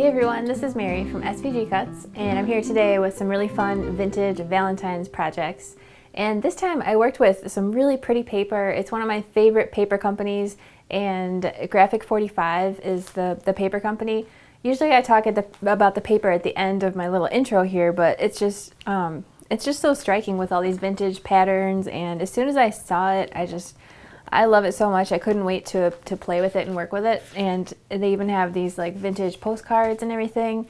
Hey everyone, this is Mary from SVG Cuts, and I'm here today with some really fun vintage Valentine's projects. And this time I worked with some really pretty paper. It's one of my favorite paper companies, and Graphic 45 is the paper company. Usually I talk about the paper at the end of my little intro here, but it's just so striking with all these vintage patterns, and as soon as I saw it, I love it so much. I couldn't wait to play with it and work with it. And they even have these like vintage postcards and everything.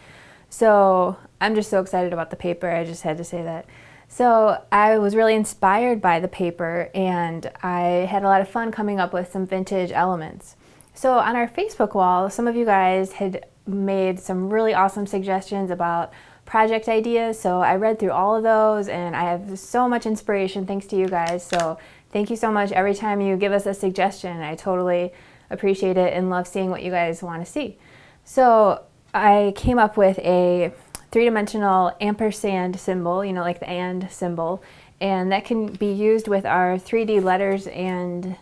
So I'm just so excited about the paper. I just had to say that. So I was really inspired by the paper, and I had a lot of fun coming up with some vintage elements. So on our Facebook wall, some of you guys had made some really awesome suggestions about project ideas. So I read through all of those, and I have so much inspiration thanks to you guys. So thank you so much. Every time you give us a suggestion, I totally appreciate it and love seeing what you guys want to see. So I came up with a three-dimensional ampersand symbol, you know, like the and symbol, and that can be used with our 3D letters and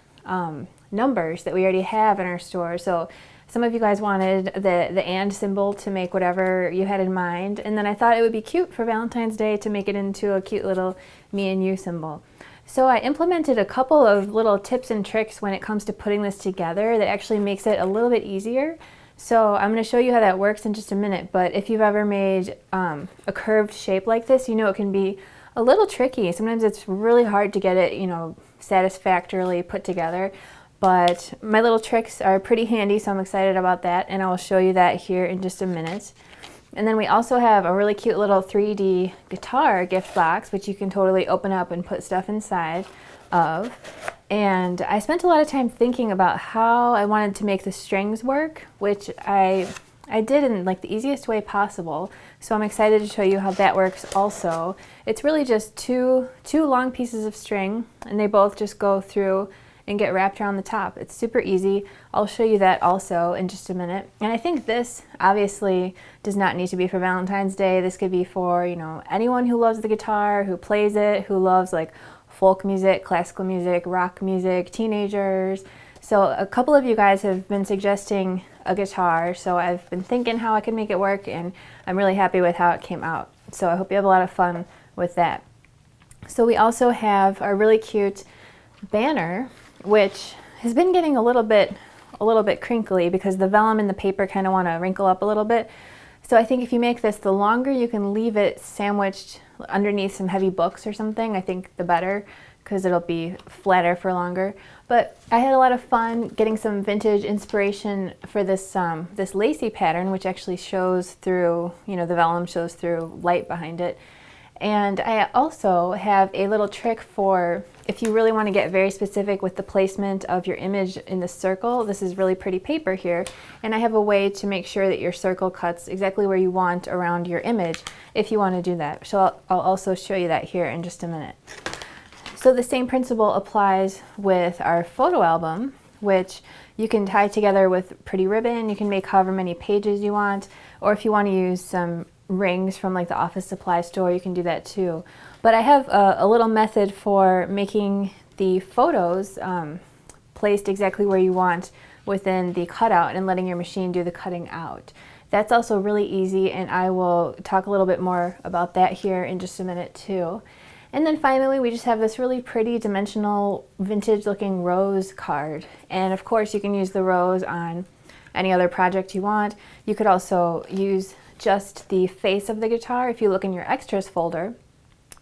numbers that we already have in our store. So some of you guys wanted the and symbol to make whatever you had in mind, and then I thought it would be cute for Valentine's Day to make it into a cute little me and you symbol. So I implemented a couple of little tips and tricks when it comes to putting this together that actually makes it a little bit easier. So I'm going to show you how that works in just a minute, but if you've ever made a curved shape like this, you know it can be a little tricky. Sometimes it's really hard to get it, you know, satisfactorily put together, but my little tricks are pretty handy, so I'm excited about that, and I will show you that here in just a minute. And then we also have a really cute little 3D guitar gift box, which you can totally open up and put stuff inside of. And I spent a lot of time thinking about how I wanted to make the strings work, which I did in like the easiest way possible. So I'm excited to show you how that works also. It's really just two long pieces of string, and they both just go through and get wrapped around the top. It's super easy. I'll show you that also in just a minute. And I think this obviously does not need to be for Valentine's Day. This could be for, you know, anyone who loves the guitar, who plays it, who loves like folk music, classical music, rock music, teenagers. So a couple of you guys have been suggesting a guitar, so I've been thinking how I could make it work, and I'm really happy with how it came out. So I hope you have a lot of fun with that. So we also have our really cute banner, which has been getting a little bit crinkly because the vellum and the paper kind of want to wrinkle up a little bit. So I think if you make this, the longer you can leave it sandwiched underneath some heavy books or something, I think the better, because it'll be flatter for longer. But I had a lot of fun getting some vintage inspiration for this this lacey pattern, which actually shows through, you know, the vellum shows through light behind it. And I also have a little trick for if you really want to get very specific with the placement of your image in the circle. This is really pretty paper here, and I have a way to make sure that your circle cuts exactly where you want around your image if you want to do that. So I'll also show you that here in just a minute. So the same principle applies with our photo album, which you can tie together with pretty ribbon. You can make however many pages you want, or if you want to use some rings from like the office supply store, you can do that too. But I have a little method for making the photos placed exactly where you want within the cutout and letting your machine do the cutting out. That's also really easy, and I will talk a little bit more about that here in just a minute too. And then finally, we just have this really pretty dimensional vintage looking rose card. And of course you can use the rose on any other project you want. You could also use just the face of the guitar. If you look in your extras folder,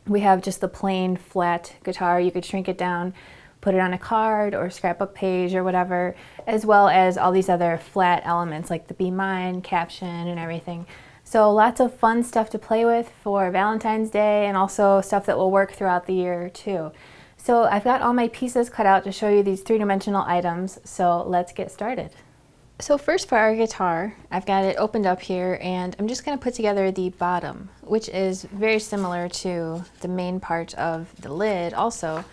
we have just the plain flat guitar. You could shrink it down, put it on a card or scrapbook page or whatever, as well as all these other flat elements like the Be Mine caption and everything. So lots of fun stuff to play with for Valentine's Day, and also stuff that will work throughout the year too. So I've got all my pieces cut out to show you these three-dimensional items, so let's get started. So first for our guitar, I've got it opened up here, and I'm just going to put together the bottom, which is very similar to the main part of the lid also,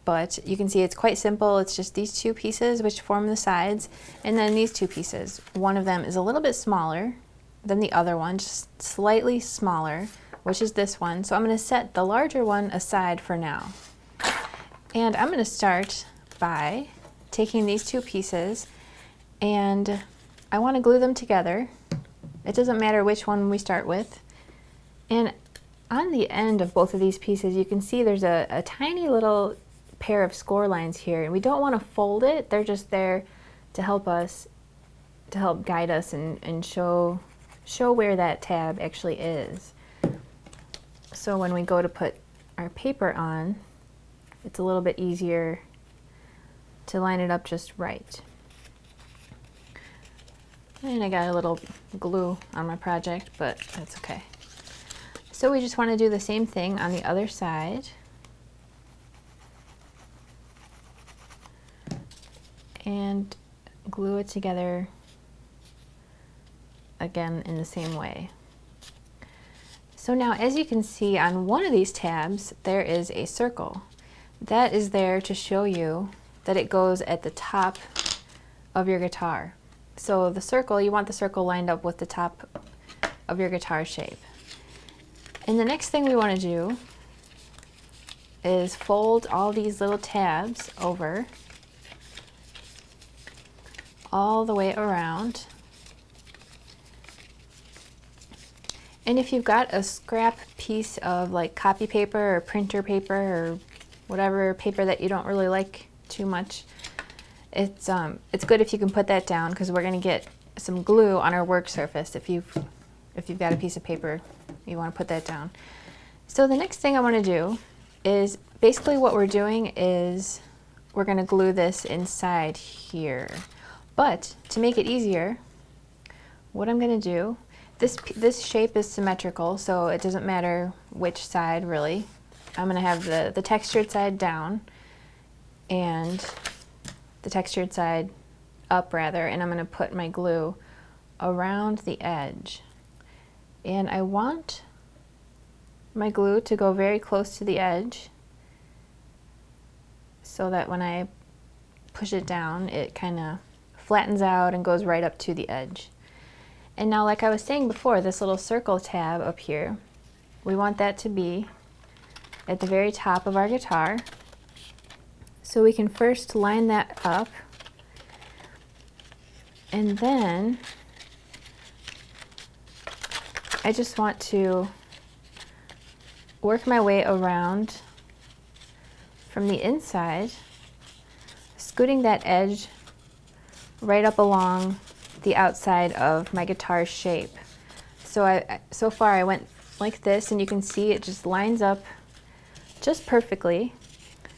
but you can see it's quite simple. It's just these two pieces which form the sides, and then these two pieces. One of them is a little bit smaller than the other one, just slightly smaller, which is this one. So I'm going to set the larger one aside for now. And I'm going to start by taking these two pieces, and I want to glue them together. It doesn't matter which one we start with. And on the end of both of these pieces, you can see there's a tiny little pair of score lines here, and we don't want to fold it. They're just there to help us, to help guide us and show where that tab actually is. So when we go to put our paper on, it's a little bit easier to line it up just right. And I got a little glue on my project, but that's okay. So we just want to do the same thing on the other side. And glue it together again in the same way. So now, as you can see on one of these tabs, there is a circle. That is there to show you that it goes at the top of your guitar. So the circle, you want the circle lined up with the top of your guitar shape. And the next thing we want to do is fold all these little tabs over all the way around. And if you've got a scrap piece of like copy paper or printer paper or whatever paper that you don't really like too much, it's good if you can put that down, because we're going to get some glue on our work surface. If you've got a piece of paper, you want to put that down. So the next thing I want to do is, basically what we're doing is we're going to glue this inside here. But to make it easier, what I'm going to do, this shape is symmetrical, so it doesn't matter which side really. I'm going to have the textured side down and the textured side up rather, and I'm going to put my glue around the edge. And I want my glue to go very close to the edge so that when I push it down, it kind of flattens out and goes right up to the edge. And now, like I was saying before, this little circle tab up here, we want that to be at the very top of our guitar. So we can first line that up And then I just want to work my way around from the inside, scooting that edge right up along the outside of my guitar shape. So far I went like this, and you can see it just lines up just perfectly.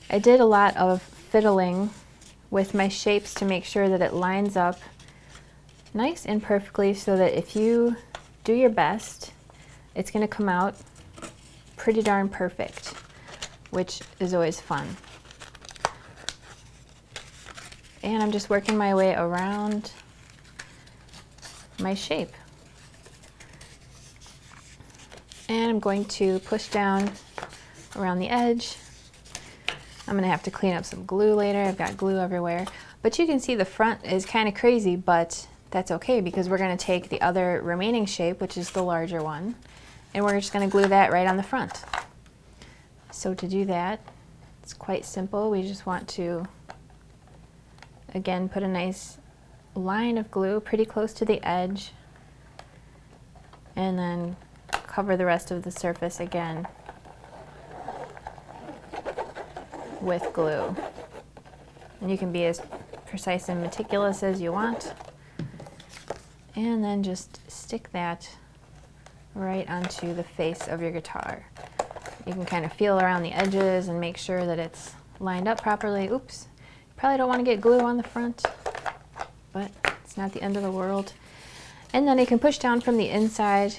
I did a lot of fiddling with my shapes to make sure that it lines up nice and perfectly, so that if you do your best, it's going to come out pretty darn perfect, which is always fun. And I'm just working my way around my shape. And I'm going to push down around the edge. I'm going to have to clean up some glue later. I've got glue everywhere. But you can see the front is kind of crazy, but that's okay, because we're going to take the other remaining shape, which is the larger one, and we're just going to glue that right on the front. So to do that, it's quite simple. We just want to, again, put a nice line of glue pretty close to the edge, and then cover the rest of the surface again with glue. And you can be as precise and meticulous as you want. And then just stick that right onto the face of your guitar. You can kind of feel around the edges and make sure that it's lined up properly. Oops, you probably don't want to get glue on the front, but it's not the end of the world. And then you can push down from the inside,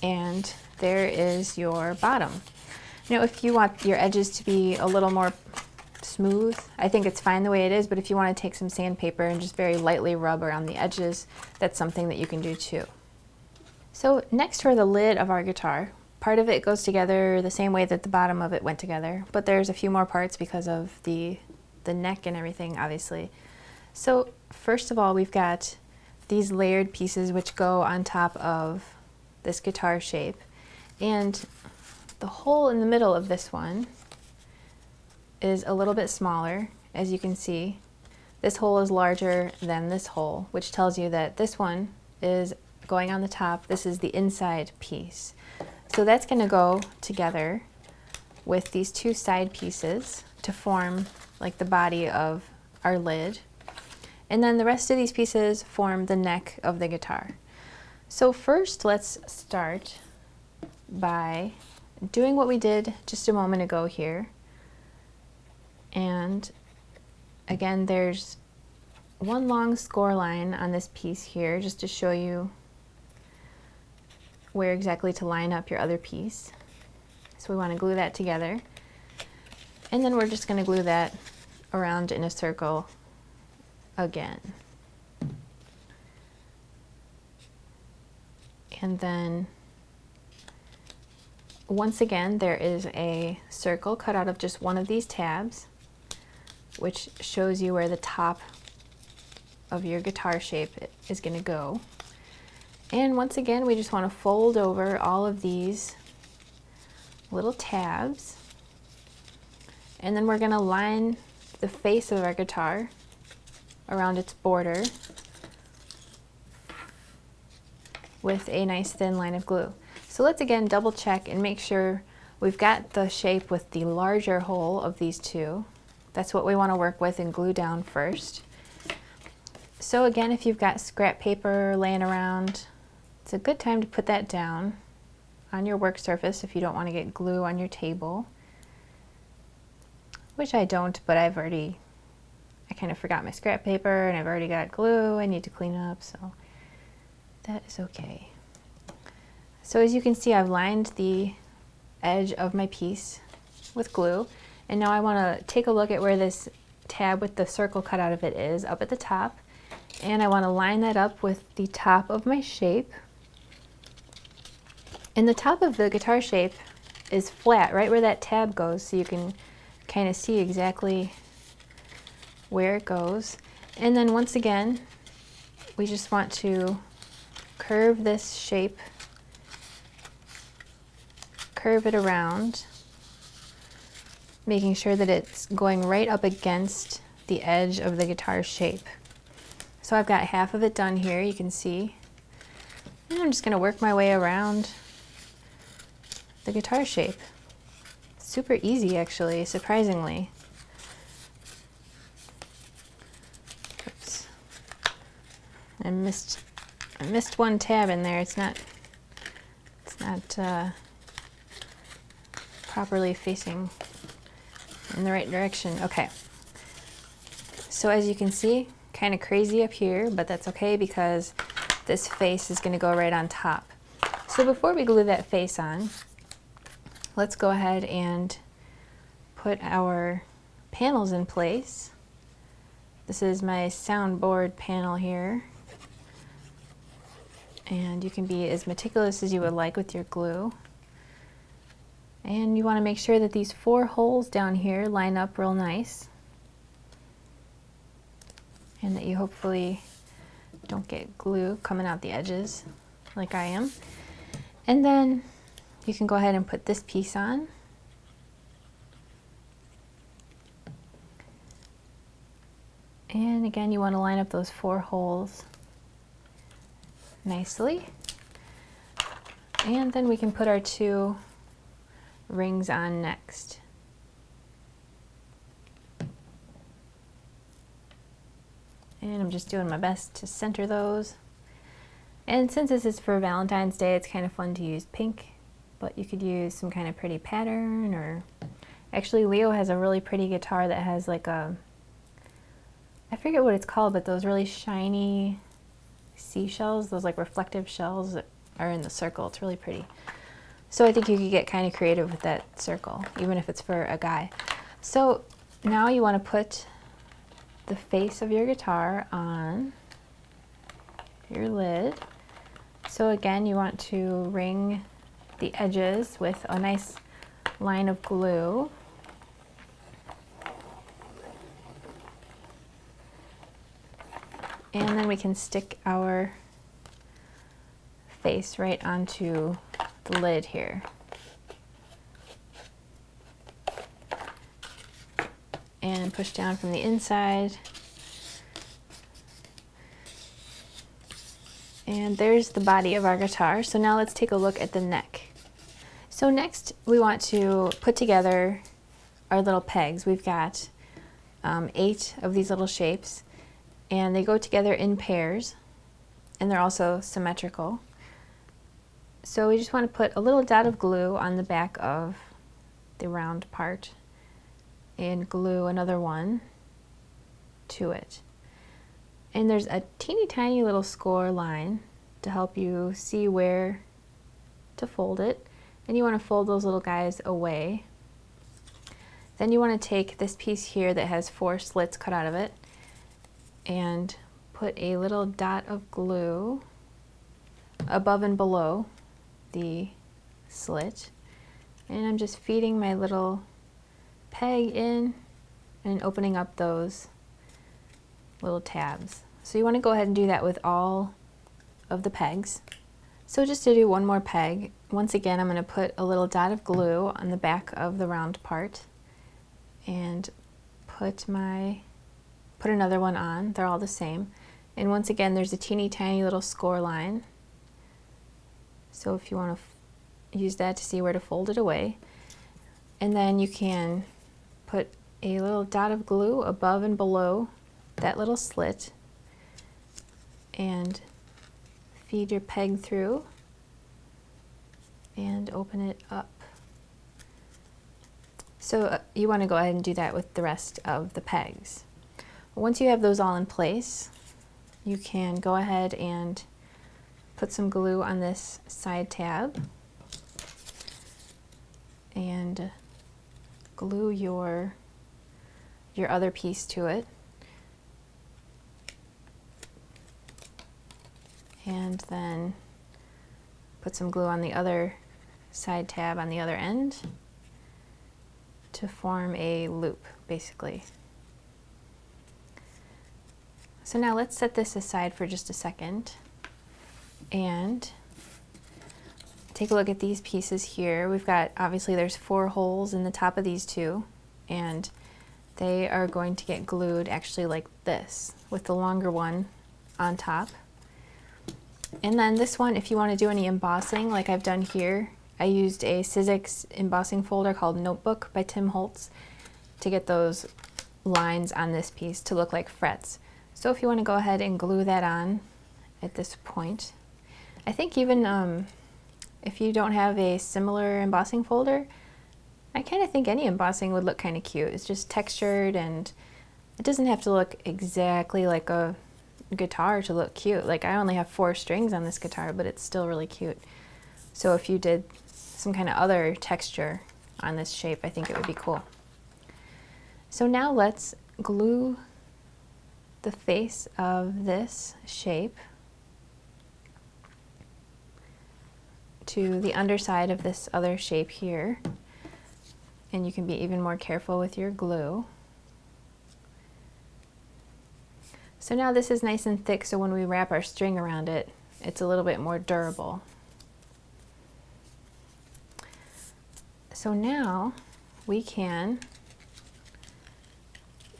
and there is your bottom. Now, if you want your edges to be a little more smooth, I think it's fine the way it is, but if you want to take some sandpaper and just very lightly rub around the edges, that's something that you can do too. So next for the lid of our guitar, part of it goes together the same way that the bottom of it went together, but there's a few more parts because of the neck and everything, obviously. So first of all, we've got these layered pieces which go on top of this guitar shape, and the hole in the middle of this one is a little bit smaller. As you can see, this hole is larger than this hole, which tells you that this one is going on the top. This is the inside piece. So that's going to go together with these two side pieces to form like the body of our lid. And then the rest of these pieces form the neck of the guitar. So first, let's start by doing what we did just a moment ago here. And again, there's one long score line on this piece here just to show you where exactly to line up your other piece. So we want to glue that together. And then we're just going to glue that around in a circle again. And then once again, there is a circle cut out of just one of these tabs, which shows you where the top of your guitar shape is going to go. And once again, we just want to fold over all of these little tabs, and then we're going to line the face of our guitar around its border with a nice thin line of glue. So let's again double check and make sure we've got the shape with the larger hole of these two. That's what we want to work with and glue down first. So again, if you've got scrap paper laying around, it's a good time to put that down on your work surface if you don't want to get glue on your table. Which I don't, but I kind of forgot my scrap paper and I've already got glue I need to clean up, so that is okay. So as you can see, I've lined the edge of my piece with glue, and now I want to take a look at where this tab with the circle cut out of it is, up at the top, and I want to line that up with the top of my shape. And the top of the guitar shape is flat, right where that tab goes, so you can kind of see exactly where it goes. And then once again, we just want to curve this shape, curve it around, making sure that it's going right up against the edge of the guitar shape. So I've got half of it done here, you can see. And I'm just going to work my way around the guitar shape. Super easy actually, surprisingly. Oops. I missed one tab in there. It's not properly facing in the right direction. Okay. So as you can see, kind of crazy up here, but that's okay because this face is going to go right on top. So before we glue that face on, let's go ahead and put our panels in place. This is my soundboard panel here. And you can be as meticulous as you would like with your glue. And you want to make sure that these 4 holes down here line up real nice. And that you hopefully don't get glue coming out the edges like I am. And then you can go ahead and put this piece on. And again, you want to line up those 4 holes nicely. And then we can put our 2 rings on next. And I'm just doing my best to center those. And since this is for Valentine's Day, it's kind of fun to use pink, but you could use some kind of pretty pattern, or actually Leo has a really pretty guitar that has like a, I forget what it's called, but those really shiny seashells, those like reflective shells that are in the circle. It's really pretty. So I think you could get kind of creative with that circle, even if it's for a guy. So now you want to put the face of your guitar on your lid. So again, you want to ring the edges with a nice line of glue. And then we can stick our face right onto the lid here. And push down from the inside. And there's the body of our guitar. So now let's take a look at the neck. So next we want to put together our little pegs. We've got 8 of these little shapes, and they go together in pairs, and they're also symmetrical. So we just want to put a little dot of glue on the back of the round part and glue another one to it. And there's a teeny tiny little score line to help you see where to fold it. And you want to fold those little guys away. Then you want to take this piece here that has 4 slits cut out of it and put a little dot of glue above and below the slit. And I'm just feeding my little peg in and opening up those little tabs. So you want to go ahead and do that with all of the pegs. So just to do one more peg, once again I'm going to put a little dot of glue on the back of the round part and put another one on. They're all the same. And once again there's a teeny tiny little score line. So if you want to use that to see where to fold it away. And then you can put a little dot of glue above and below that little slit and feed your peg through and open it up. So you want to go ahead and do that with the rest of the pegs. Once you have those all in place, you can go ahead and put some glue on this side tab and glue your other piece to it. And then put some glue on the other side tab on the other end to form a loop, basically. So now let's set this aside for just a second and take a look at these pieces here. We've got, obviously there's 4 holes in the top of these 2, and they are going to get glued actually like this, with the longer one on top. And then this one, if you want to do any embossing like I've done here, I used a Sizzix embossing folder called Notebook by Tim Holtz to get those lines on this piece to look like frets. So if you want to go ahead and glue that on at this point, I think even if you don't have a similar embossing folder, I kind of think any embossing would look kind of cute. It's just textured and it doesn't have to look exactly like a guitar to look cute. Like I only have 4 strings on this guitar, but it's still really cute. So if you did some kind of other texture on this shape, I think it would be cool. So now let's glue the face of this shape to the underside of this other shape here. And you can be even more careful with your glue. So now this is nice and thick, so when we wrap our string around it, it's a little bit more durable. So now we can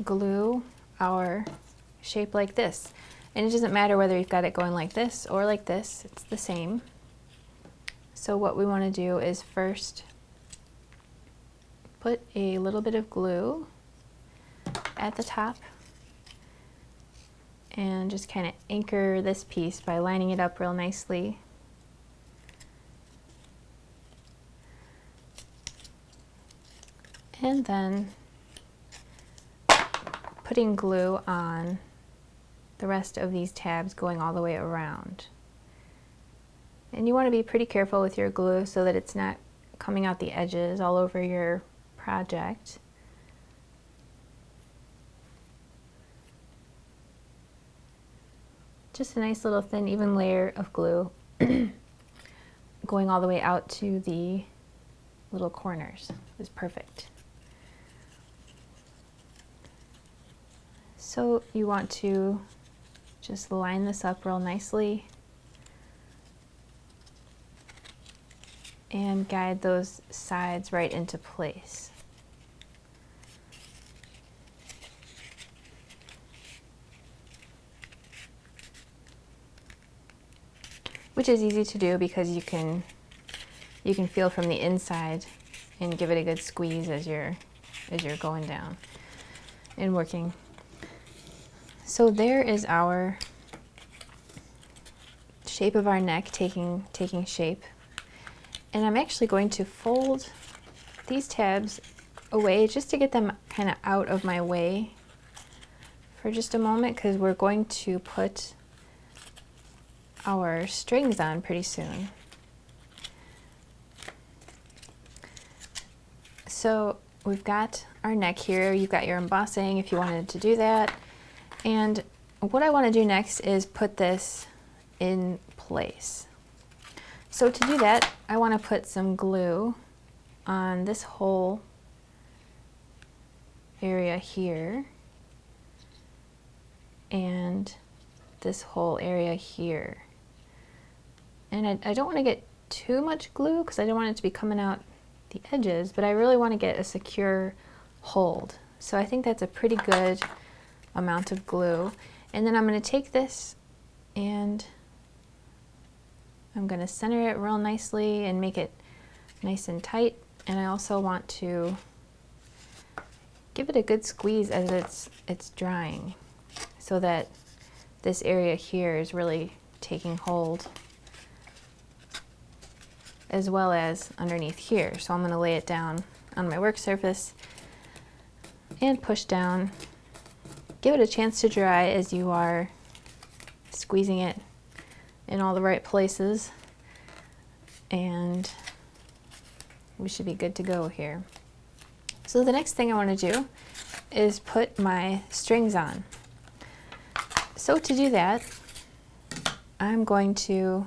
glue our shape like this. And it doesn't matter whether you've got it going like this or like this, it's the same. So what we want to do is first put a little bit of glue at the top and just kind of anchor this piece by lining it up real nicely. And then putting glue on the rest of these tabs going all the way around. And you want to be pretty careful with your glue so that it's not coming out the edges all over your project. Just a nice little thin even layer of glue going all the way out to the little corners is perfect. So you want to just line this up real nicely and guide those sides right into place. Which is easy to do because you can feel from the inside and give it a good squeeze as you're going down and working. So there is our shape of our neck taking shape. And I'm actually going to fold these tabs away just to get them kind of out of my way for just a moment, because we're going to put our strings on pretty soon. So we've got our neck here. You've got your embossing if you wanted to do that. And what I want to do next is put this in place. So to do that, I want to put some glue on this whole area here and this whole area here. And I don't want to get too much glue because I don't want it to be coming out the edges, but I really want to get a secure hold. So I think that's a pretty good amount of glue. And then I'm going to take this and I'm going to center it real nicely and make it nice and tight. And I also want to give it a good squeeze as it's drying so that this area here is really taking hold, as well as underneath here. So I'm going to lay it down on my work surface and push down. Give it a chance to dry as you are squeezing it in all the right places, and we should be good to go here. So the next thing I want to do is put my strings on. So to do that, I'm going to,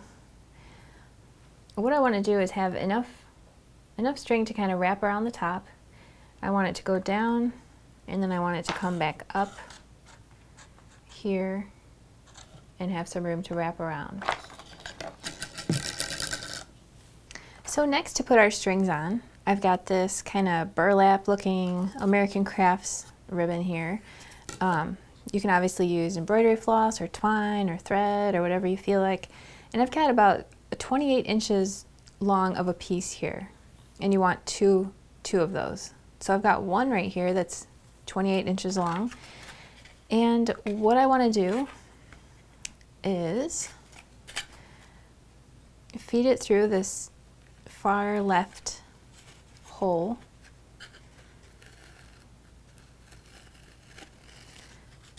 what I want to do is have enough string to kind of wrap around the top. I want it to go down, and then I want it to come back up here and have some room to wrap around. So next, to put our strings on, I've got this kind of burlap looking American Crafts ribbon here. You can obviously use embroidery floss or twine or thread or whatever you feel like. And I've got about 28 inches long of a piece here, and you want two of those. So I've got one right here that's 28 inches long, and what I want to do is feed it through this far left hole,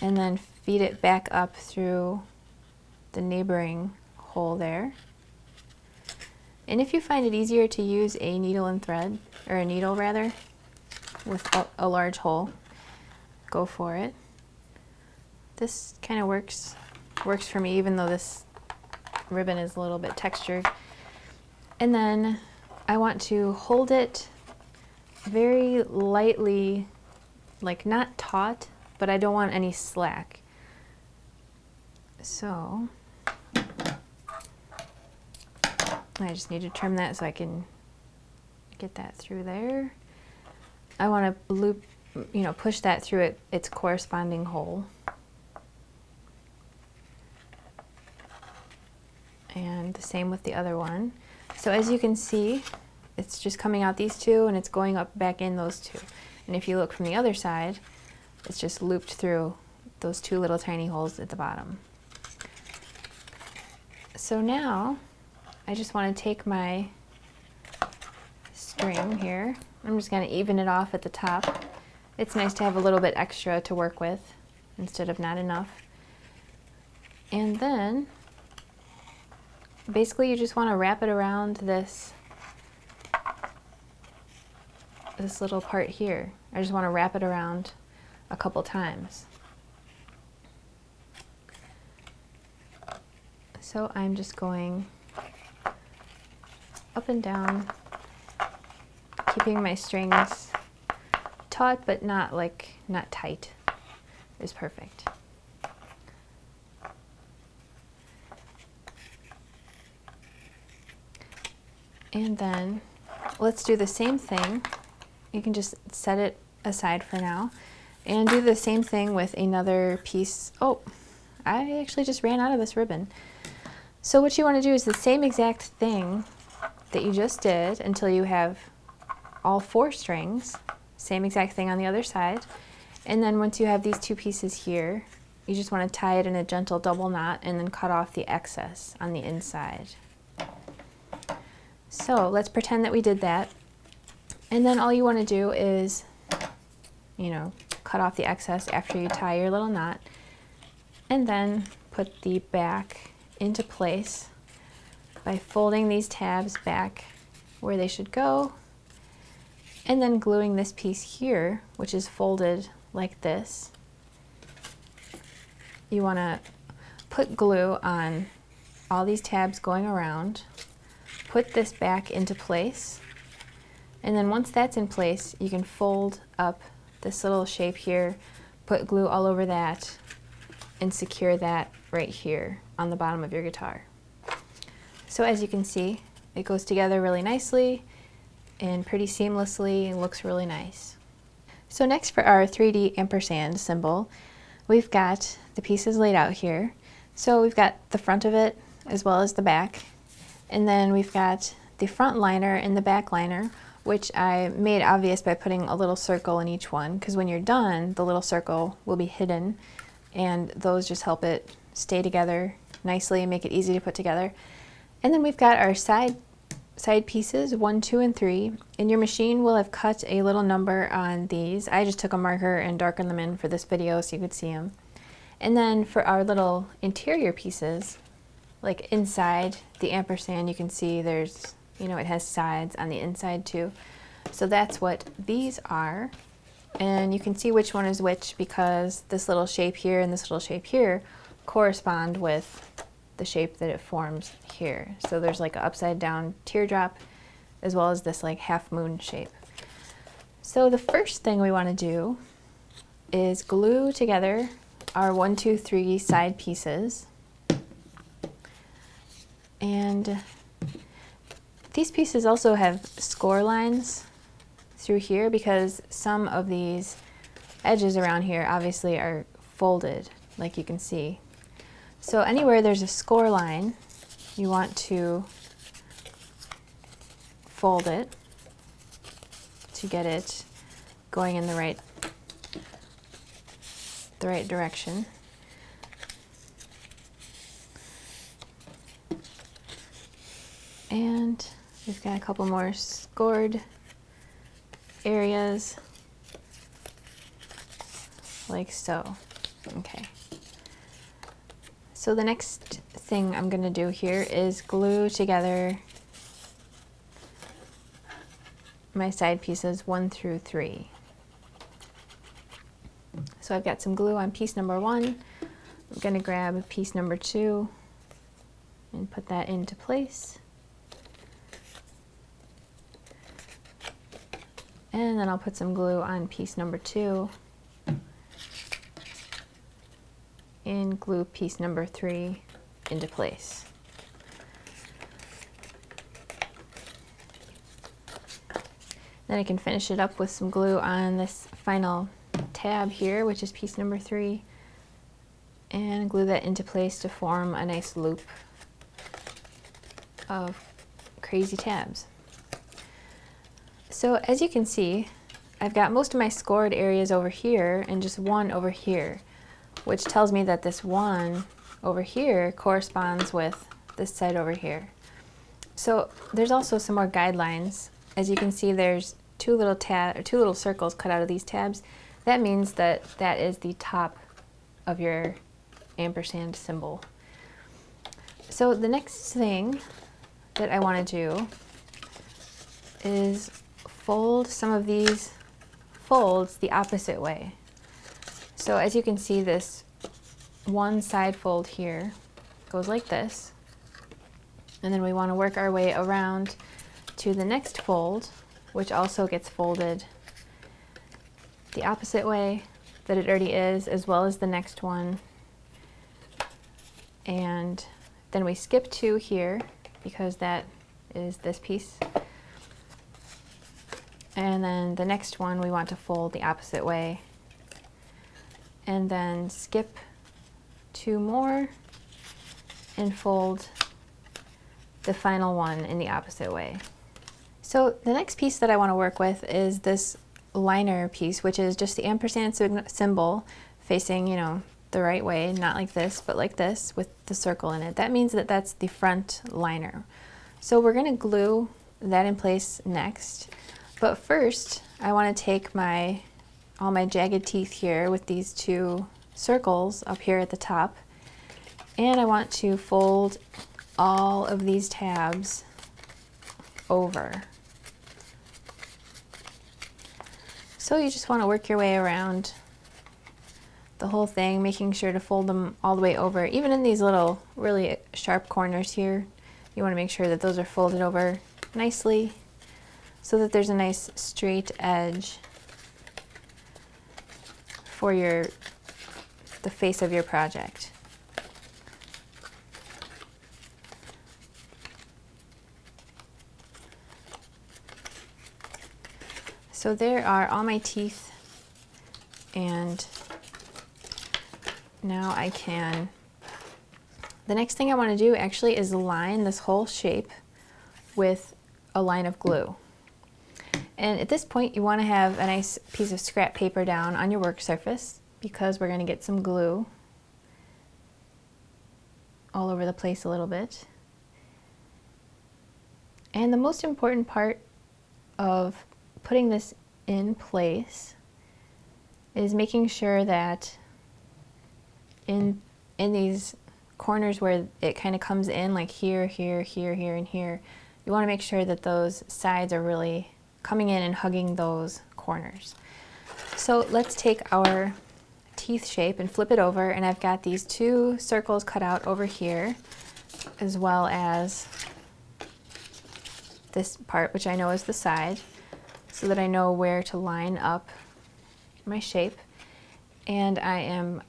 and then feed it back up through the neighboring hole there. And if you find it easier to use a needle and thread, or a needle rather, with a large hole, go for it. This kind of works for me, even though this ribbon is a little bit textured. And then I want to hold it very lightly, like not taut, but I don't want any slack. So I just need to trim that so I can get that through there. I want to loop, push that through its corresponding hole. And the same with the other one. So as you can see, it's just coming out these two and it's going up back in those two. And if you look from the other side, it's just looped through those two little tiny holes at the bottom. So now I just want to take my string here. I'm just going to even it off at the top. It's nice to have a little bit extra to work with instead of not enough. And then basically you just want to wrap it around this little part here. I just want to wrap it around a couple times. So I'm just going up and down, keeping my strings taut but not tight is perfect. And then let's do the same thing. You can just set it aside for now and do the same thing with another piece. Oh, I actually just ran out of this ribbon. So what you want to do is the same exact thing that you just did until you have all 4 strings. Same exact thing on the other side. And then once you have these 2 pieces here, you just want to tie it in a gentle double knot and then cut off the excess on the inside. So let's pretend that we did that. And then all you want to do is, cut off the excess after you tie your little knot, and then put the back into place by folding these tabs back where they should go, and then gluing this piece here, which is folded like this. You want to put glue on all these tabs going around, put this back into place, and then once that's in place, you can fold up this little shape here, put glue all over that, and secure that right here on the bottom of your guitar. So as you can see, it goes together really nicely and pretty seamlessly and looks really nice. So next, for our 3D ampersand symbol, we've got the pieces laid out here. So we've got the front of it as well as the back, and then we've got the front liner and the back liner, which I made obvious by putting a little circle in each one, because when you're done, the little circle will be hidden, and those just help it stay together nicely and make it easy to put together. And then we've got our side pieces, 1, 2, and 3, and your machine will have cut a little number on these. I just took a marker and darkened them in for this video so you could see them. And then for our little interior pieces, like inside the ampersand, you can see there's, it has sides on the inside too. So that's what these are. And you can see which one is which because this little shape here and this little shape here correspond with the shape that it forms here. So there's like an upside down teardrop as well as this like half moon shape. So the first thing we want to do is glue together our 1, 2, 3 side pieces. And these pieces also have score lines through here because some of these edges around here obviously are folded, like you can see. So anywhere there's a score line, you want to fold it to get it going in the right direction. And we've got a couple more scored areas, like so. Okay. So the next thing I'm going to do here is glue together my side pieces 1 through 3. So I've got some glue on piece number 1. I'm going to grab piece number 2 and put that into place. And then I'll put some glue on piece number 2 and glue piece number 3 into place. Then I can finish it up with some glue on this final tab here, which is piece number 3, and glue that into place to form a nice loop of crazy tabs. So as you can see, I've got most of my scored areas over here and just one over here, which tells me that this one over here corresponds with this side over here. So there's also some more guidelines. As you can see, there's two little circles cut out of these tabs. That means that that is the top of your ampersand symbol. So the next thing that I want to do is fold some of these folds the opposite way. So as you can see, this one side fold here goes like this, and then we want to work our way around to the next fold, which also gets folded the opposite way that it already is, as well as the next one. And then we skip 2 here because that is this piece. And then the next one we want to fold the opposite way. And then skip 2 more and fold the final one in the opposite way. So the next piece that I want to work with is this liner piece, which is just the ampersand symbol facing, the right way, not like this, but like this with the circle in it. That means that that's the front liner. So we're going to glue that in place next. But first, I want to take all my jagged teeth here with these 2 circles up here at the top, and I want to fold all of these tabs over. So you just want to work your way around the whole thing, making sure to fold them all the way over. Even in these little really sharp corners here, you want to make sure that those are folded over nicely, so that there's a nice straight edge for the face of your project. So there are all my teeth, and now I can, the next thing I want to do actually is line this whole shape with a line of glue. And at this point, you want to have a nice piece of scrap paper down on your work surface, because we're going to get some glue all over the place a little bit. And the most important part of putting this in place is making sure that in these corners where it kind of comes in, like here, here, here, here, and here, you want to make sure that those sides are really coming in and hugging those corners. So let's take our teeth shape and flip it over, and I've got these 2 circles cut out over here, as well as this part, which I know is the side, so that I know where to line up my shape. And I am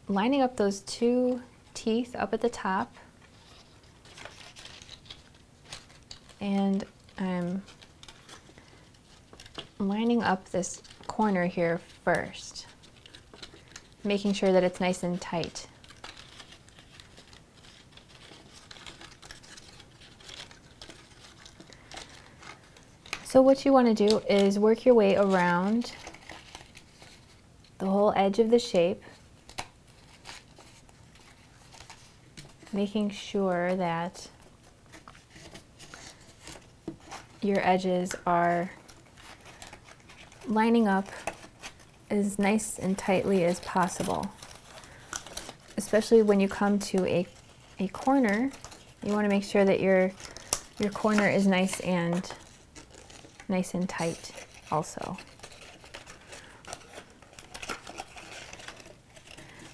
lining up those 2 teeth up at the top, and I'm lining up this corner here first. making sure that it's nice and tight. So what you want to do is work your way around the whole edge of the shape, making sure that your edges are lining up as nice and tightly as possible. Especially when you come to a corner, you want to make sure that your corner is nice and tight also.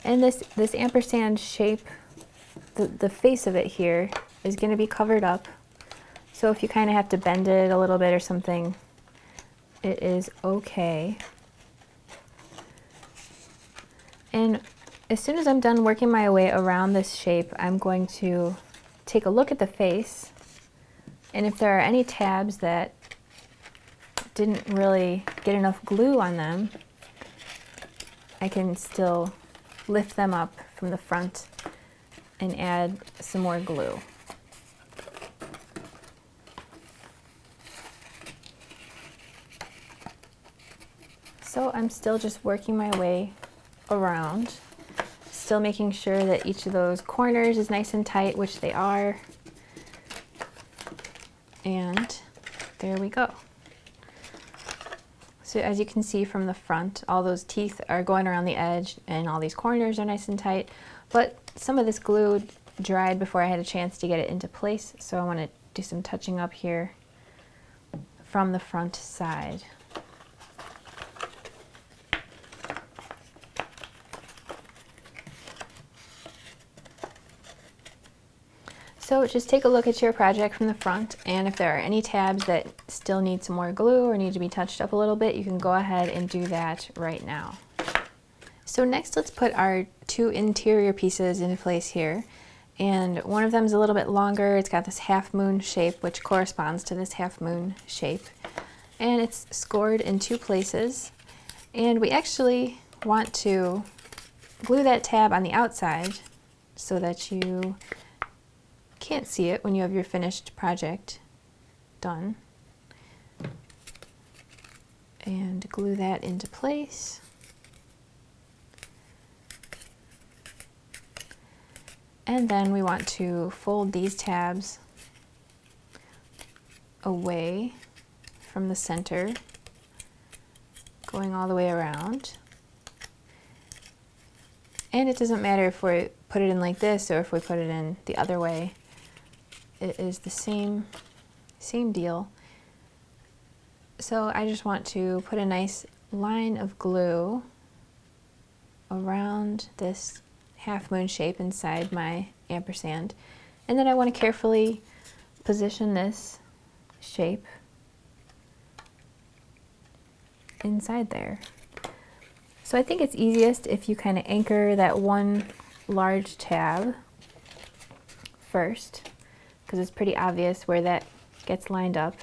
And this ampersand shape, the face of it here is going to be covered up. So if you kind of have to bend it a little bit or something, it is okay. And as soon as I'm done working my way around this shape, I'm going to take a look at the face. And if there are any tabs that didn't really get enough glue on them, I can still lift them up from the front and add some more glue. So I'm still just working my way around, still making sure that each of those corners is nice and tight, which they are. And there we go. So as you can see from the front, all those teeth are going around the edge and all these corners are nice and tight, but some of this glue dried before I had a chance to get it into place, so I want to do some touching up here from the front side. So just take a look at your project from the front, and if there are any tabs that still need some more glue or need to be touched up a little bit, you can go ahead and do that right now. So next, let's put our two interior pieces into place here. And one of them is a little bit longer. It's got this half moon shape, which corresponds to this half moon shape. And it's scored in two places. And we actually want to glue that tab on the outside so that you can't see it when you have your finished project done. And glue that into place. And then we want to fold these tabs away from the center, going all the way around. And it doesn't matter if we put it in like this or if we put it in the other way. It is the same deal. So I just want to put a nice line of glue around this half moon shape inside my ampersand. And then I want to carefully position this shape inside there. So I think it's easiest if you kind of anchor that one large tab first, because it's pretty obvious where that gets lined up,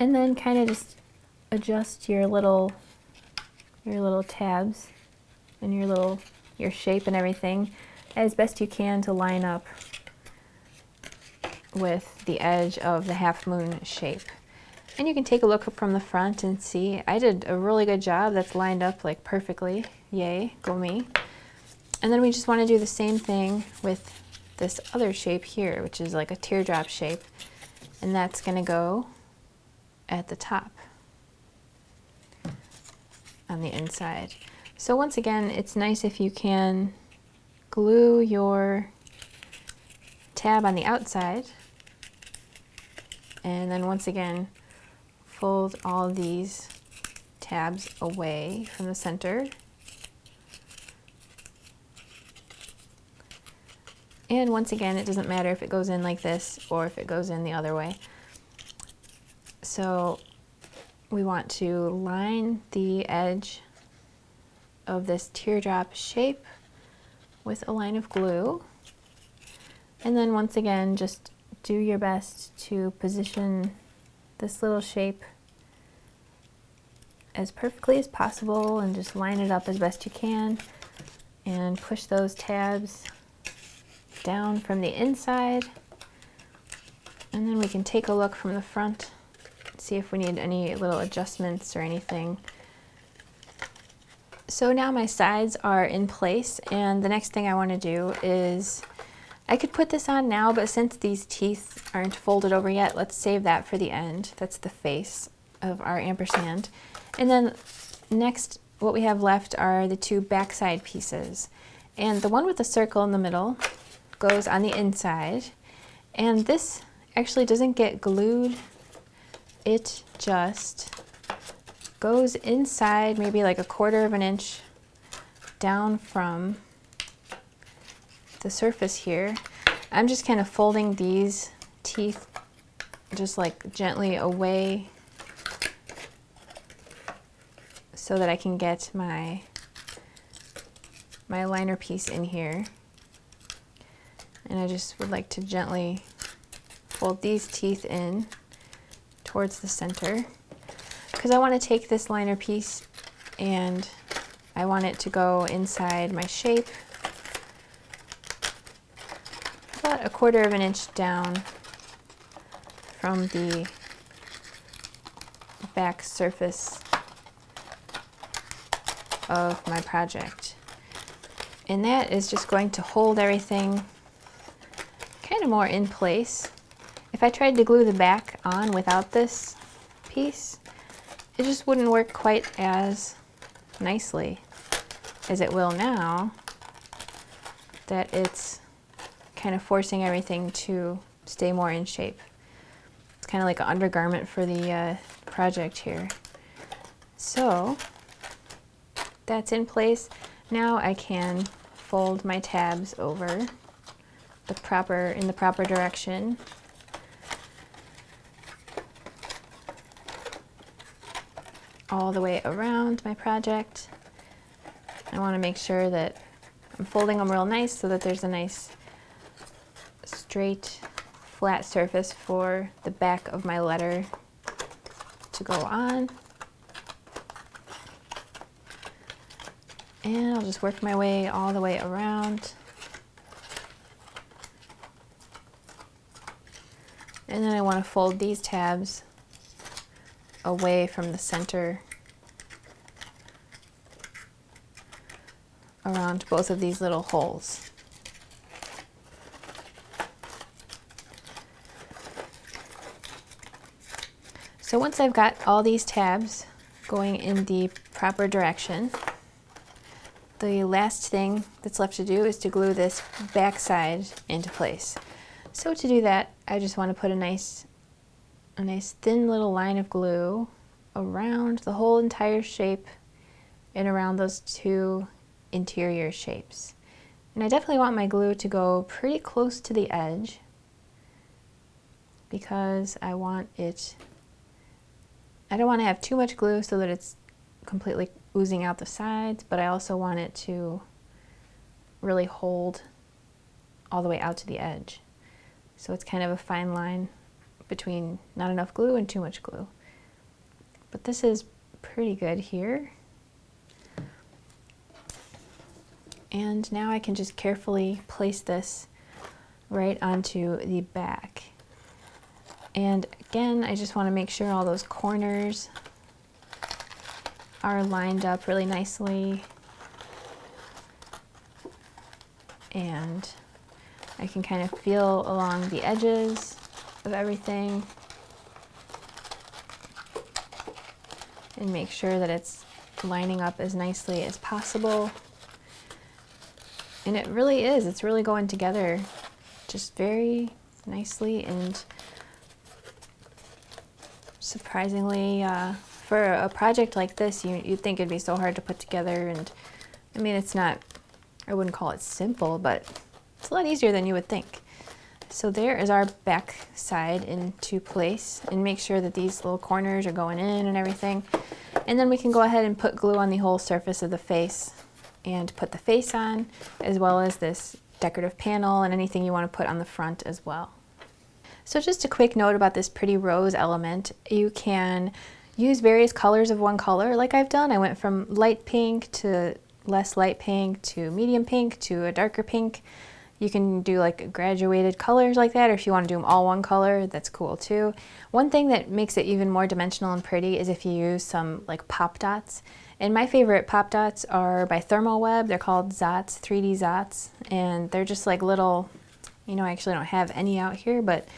and then kind of just adjust your little tabs and your shape and everything as best you can to line up with the edge of the half moon shape. And you can take a look from the front and see I did a really good job. That's lined up like perfectly. Yay, go me. And then we just want to do the same thing with this other shape here, which is like a teardrop shape, and that's going to go at the top on the inside. So once again, it's nice if you can glue your tab on the outside, and then once again fold all these tabs away from the center. And once again, it doesn't matter if it goes in like this or if it goes in the other way. So we want to line the edge of this teardrop shape with a line of glue. And then once again, just do your best to position this little shape as perfectly as possible and just line it up as best you can. and push those tabs down from the inside. And then we can take a look from the front, see if we need any little adjustments or anything. So now my sides are in place, and the next thing I want to do is, I could put this on now, but since these teeth aren't folded over yet, let's save that for the end. That's the face of our ampersand. And then next, what we have left are the two backside pieces. And the one with the circle in the middle goes on the inside. And this actually doesn't get glued. It just goes inside, maybe like 1/4 of an inch down from the surface here. I'm just kind of folding these teeth just like gently away so that I can get my liner piece in here. And I just would like to gently fold these teeth in towards the center, because I want to take this liner piece and I want it to go inside my shape about 1/4 of an inch down from the back surface of my project. And that is just going to hold everything kind of more in place. If I tried to glue the back on without this piece, it just wouldn't work quite as nicely as it will now that it's kind of forcing everything to stay more in shape. It's kind of like an undergarment for the project here. So that's in place. Now I can fold my tabs over in the proper direction. All the way around my project. I want to make sure that I'm folding them real nice so that there's a nice straight flat surface for the back of my letter to go on. And I'll just work my way all the way around. And then I want to fold these tabs away from the center around both of these little holes. So once I've got all these tabs going in the proper direction, the last thing that's left to do is to glue this back side into place. So to do that, I just want to put a nice thin little line of glue around the whole entire shape and around those two interior shapes. And I definitely want my glue to go pretty close to the edge because I don't want to have too much glue so that it's completely oozing out the sides, but I also want it to really hold all the way out to the edge. So it's kind of a fine line between not enough glue and too much glue. But this is pretty good here. And now I can just carefully place this right onto the back. And again, I just want to make sure all those corners are lined up really nicely. And I can kind of feel along the edges of everything and make sure that it's lining up as nicely as possible. And it really is, it's really going together just very nicely and surprisingly, for a project like this, you'd think it'd be so hard to put together. And I mean, it's not, I wouldn't call it simple, but it's a lot easier than you would think. So there is our back side into place, and make sure that these little corners are going in and everything. And then we can go ahead and put glue on the whole surface of the face and put the face on, as well as this decorative panel and anything you want to put on the front as well. So just a quick note about this pretty rose element. You can use various colors of one color like I've done. I went from light pink to less light pink to medium pink to a darker pink. You can do like graduated colors like that, or if you want to do them all one color, that's cool too. One thing that makes it even more dimensional and pretty is if you use some like pop dots. And my favorite pop dots are by Thermoweb. They're called Zots, 3D Zots, and they're just like little, I actually don't have any out here, but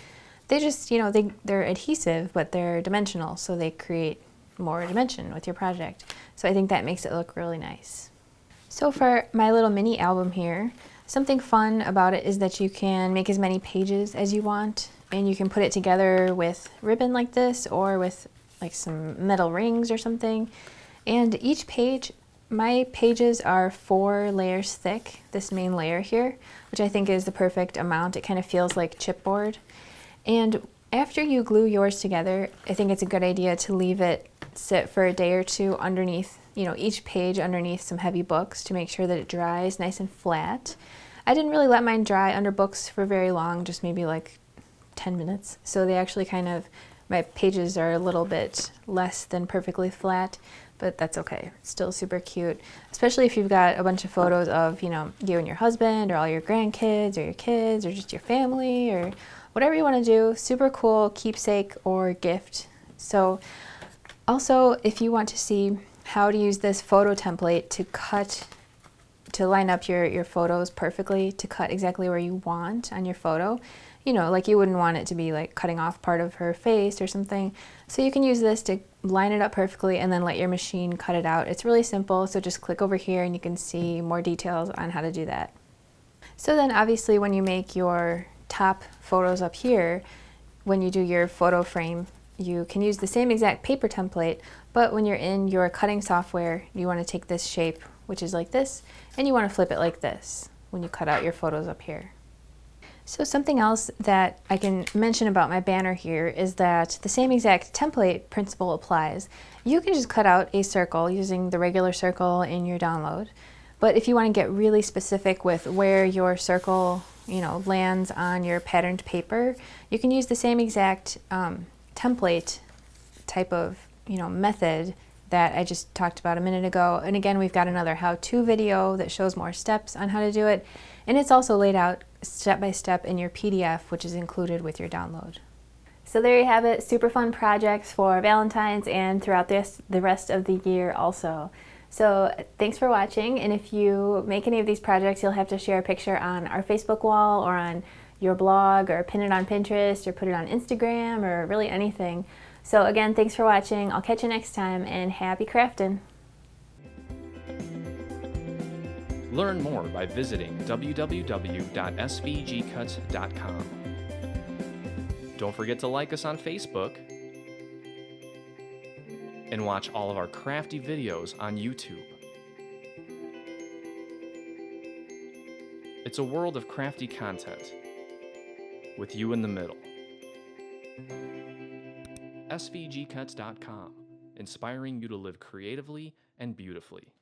they just, they're adhesive, but they're dimensional, so they create more dimension with your project. So I think that makes it look really nice. So for my little mini album here, something fun about it is that you can make as many pages as you want, and you can put it together with ribbon like this or with like some metal rings or something. And each page, my pages are 4 layers thick, this main layer here, which I think is the perfect amount. It kind of feels like chipboard. And after you glue yours together, I think it's a good idea to leave it sit for a day or two underneath, each page underneath some heavy books to make sure that it dries nice and flat. I didn't really let mine dry under books for very long, just maybe like 10 minutes. So they actually my pages are a little bit less than perfectly flat, but that's okay. It's still super cute, especially if you've got a bunch of photos of, you and your husband or all your grandkids or your kids or just your family or whatever you want to do. Super cool keepsake or gift. So also, if you want to see how to use this photo template to line up your photos perfectly, to cut exactly where you want on your photo, like you wouldn't want it to be like cutting off part of her face or something. So you can use this to line it up perfectly and then let your machine cut it out. It's really simple, so just click over here and you can see more details on how to do that. So then obviously when you make your top photos up here, when you do your photo frame, you can use the same exact paper template, but when you're in your cutting software, you want to take this shape, which is like this, and you want to flip it like this when you cut out your photos up here. So something else that I can mention about my banner here is that the same exact template principle applies. You can just cut out a circle using the regular circle in your download, but if you want to get really specific with where your circle lands on your patterned paper, you can use the same exact template type of method that I just talked about a minute ago. And again, we've got another how-to video that shows more steps on how to do it, and it's also laid out step by step in your PDF, which is included with your download. So there you have it, super fun projects for Valentine's and throughout the rest of the year also. So thanks for watching, and if you make any of these projects, you'll have to share a picture on our Facebook wall or on your blog or pin it on Pinterest or put it on Instagram or really anything. So again, thanks for watching. I'll catch you next time, and happy crafting. Learn more by visiting www.svgcuts.com. Don't forget to like us on Facebook and watch all of our crafty videos on YouTube. It's a world of crafty content with you in the middle. SVGcuts.com, inspiring you to live creatively and beautifully.